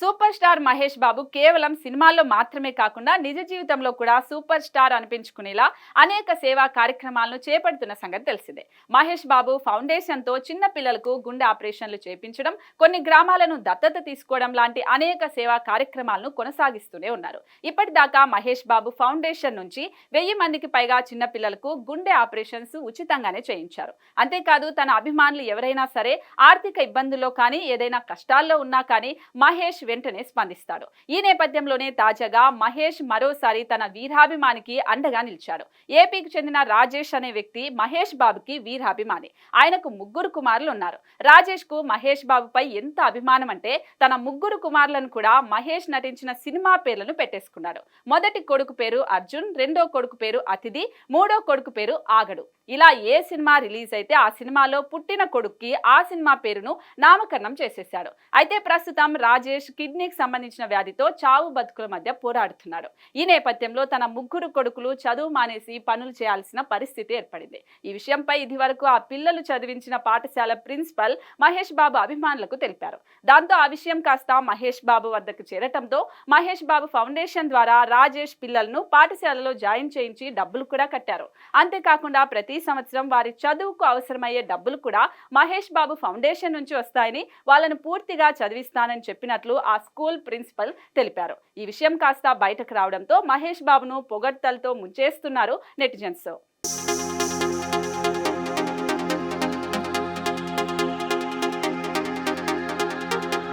Super star Mahesh Babu కేవలం సినిమాల్లో మాత్రమే కాకుండా నిజ జీవితంలో కూడా సూపర్ స్టార్ అనిపించుకునేలా అనేక సేవా కార్యక్రమాలను చేపడుతున్న సంగతి తెలిసిందే. మహేష్ బాబు ఫౌండేషన్ తో చిన్న పిల్లలకు గుండె ఆపరేషన్లు చేపించడం, కొన్ని గ్రామాలను దత్తత తీసుకోవడం లాంటి అనేక సేవా కార్యక్రమాలను కొనసాగిస్తూనే ఉన్నారు. ఇప్పటిదాకా మహేష్ బాబు ఫౌండేషన్ నుంచి 1000 మందికి పైగా చిన్న పిల్లలకు గుండె ఆపరేషన్స్ ఉచితంగానే చేయించారు. అంతేకాదు తన అభిమానులు ఎవరైనా సరే ఆర్థిక ఇబ్బందుల్లో కానీ ఏదైనా కష్టాల్లో ఉన్నా కానీ మహేష్ వెంటనే స్పందిస్తాడు. ఈ నేపథ్యంలోనే తాజాగా మహేష్ మరోసారి తన వీరాభిమానికి అండగా నిలిచాడు. ఏపీకి చెందిన రాజేష్ అనే వ్యక్తి మహేష్ బాబుకి వీరాభిమాని. ఆయనకు 3 కుమారులు ఉన్నారు. రాజేష్ కు మహేష్ బాబుపై ఎంత అభిమానం అంటే తన 3 కుమారులను కూడా మహేష్ నటించిన సినిమా పేర్లను పెట్టేసుకున్నాడు. మొదటి కొడుకు పేరు అర్జున్, రెండో కొడుకు పేరు అతిథి, మూడో కొడుకు పేరు ఆగడు. ఇలా ఏ సినిమా రిలీజ్ అయితే ఆ సినిమాలో పుట్టిన కొడుక్కి ఆ సినిమా పేరును నామకరణం చేసేశాడు. అయితే ప్రస్తుతం రాజేష్ కిడ్నీకి సంబంధించిన వ్యాధితో చావు బతుకుల మధ్య పోరాడుతున్నాడు. ఈ నేపథ్యంలో తన 3 కొడుకులు చదువు మానేసి పనులు చేయాల్సిన పరిస్థితి ఏర్పడింది. ఈ విషయంపై ఇదివరకు ఆ పిల్లలు చదివించిన పాఠశాల ప్రిన్సిపల్ మహేష్ బాబు అభిమానులకు తెలిపారు. దాంతో ఆ విషయం కాస్త మహేష్ బాబు వద్దకు చేరటంతో మహేష్ బాబు ఫౌండేషన్ ద్వారా రాజేష్ పిల్లలను పాఠశాలలో జాయిన్ చేయించి డబ్బులు కూడా కట్టారు. అంతేకాకుండా ప్రతి సంవత్సరం వారి చదువుకు అవసరమయ్యే డబ్బులు కూడా మహేష్ బాబు ఫౌండేషన్ నుంచి వస్తాయని, వాళ్ళను పూర్తిగా చదివిస్తానని చెప్పినట్లు ఆ స్కూల్ ప్రిన్సిపల్ తెలిపారు. ఈ విషయం కాస్త బయటకు రావడంతో మహేష్ బాబును పొగడ్తలతో ముంచేస్తున్నారు నెటిజన్స్.